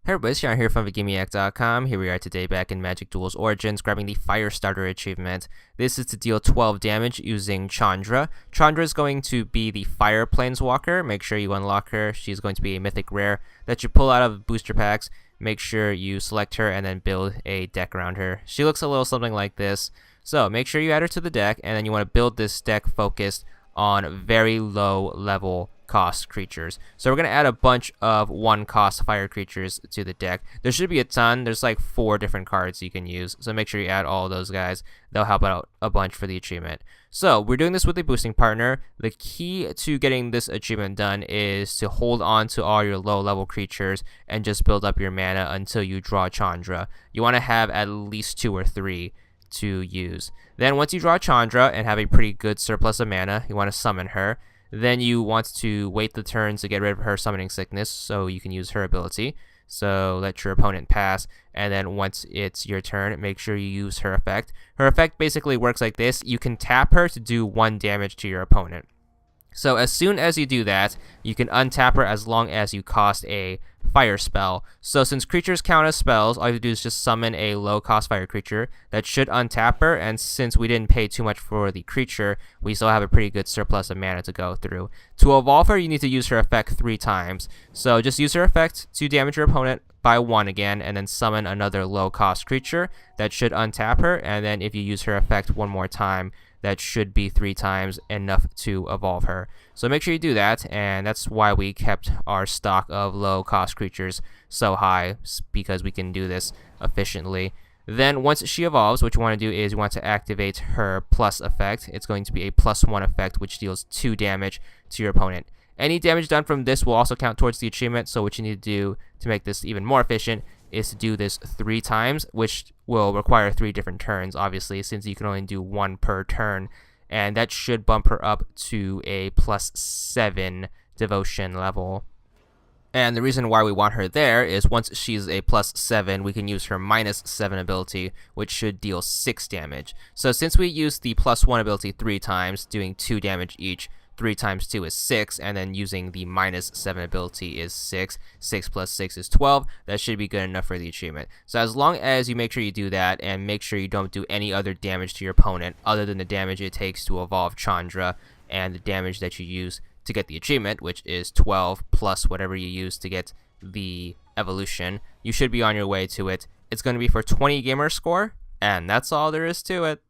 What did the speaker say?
Hey everybody, Chandra here from VidGamiac.com. Here we are today back in Magic Duels Origins, grabbing the Firestarter achievement. This is to deal 12 damage using Chandra. Chandra is going to be the Fire Planeswalker. Make sure you unlock her. She's going to be a mythic rare that you pull out of booster packs. Make sure you select her and then build a deck around her. She looks a little something like this. So make sure you add her to the deck, and then you want to build this deck focused on very low level cost creatures. So we're going to add a bunch of 1-cost fire creatures to the deck. There should be a ton. There's like 4 different cards you can use, so make sure you add all of those guys. They'll help out a bunch for the achievement. So we're doing this with a boosting partner. The key to getting this achievement done is to hold on to all your low level creatures and just build up your mana until you draw Chandra. You want to have at least 2 or 3 to use. Then once you draw Chandra and have a pretty good surplus of mana, you want to summon her. Then you want to wait the turn to get rid of her summoning sickness so you can use her ability. So let your opponent pass, and then once it's your turn, make sure you use her effect. Her effect basically works like this. You can tap her to do 1 damage to your opponent. So as soon as you do that, you can untap her as long as you cost a fire spell. So since creatures count as spells, all you have to do is just summon a low cost fire creature that should untap her, and since we didn't pay too much for the creature, we still have a pretty good surplus of mana to go through. To evolve her, you need to use her effect 3 times. So just use her effect to damage your opponent by 1 again, and then summon another low cost creature that should untap her, and then if you use her effect 1 more time, that should be 3 times enough to evolve her. So make sure you do that, and that's why we kept our stock of low cost creatures so high, because we can do this efficiently. Then once she evolves, what you want to do is you want to activate her plus effect. It's going to be a +1 effect, which deals 2 damage to your opponent. Any damage done from this will also count towards the achievement, so what you need to do to make this even more efficient is to do this 3 times, which will require 3 different turns, obviously, since you can only do 1 per turn, and that should bump her up to a +7 devotion level. And the reason why we want her there is once she's a +7, we can use her -7 ability, which should deal 6 damage. So since we used the +1 ability 3 times, doing 2 damage each, 3 times 2 is 6, and then using the -7 ability is 6. 6 plus 6 is 12. That should be good enough for the achievement. So as long as you make sure you do that, and make sure you don't do any other damage to your opponent other than the damage it takes to evolve Chandra, and the damage that you use to get the achievement, which is 12 plus whatever you use to get the evolution, you should be on your way to it. It's going to be for 20 gamer score, and that's all there is to it.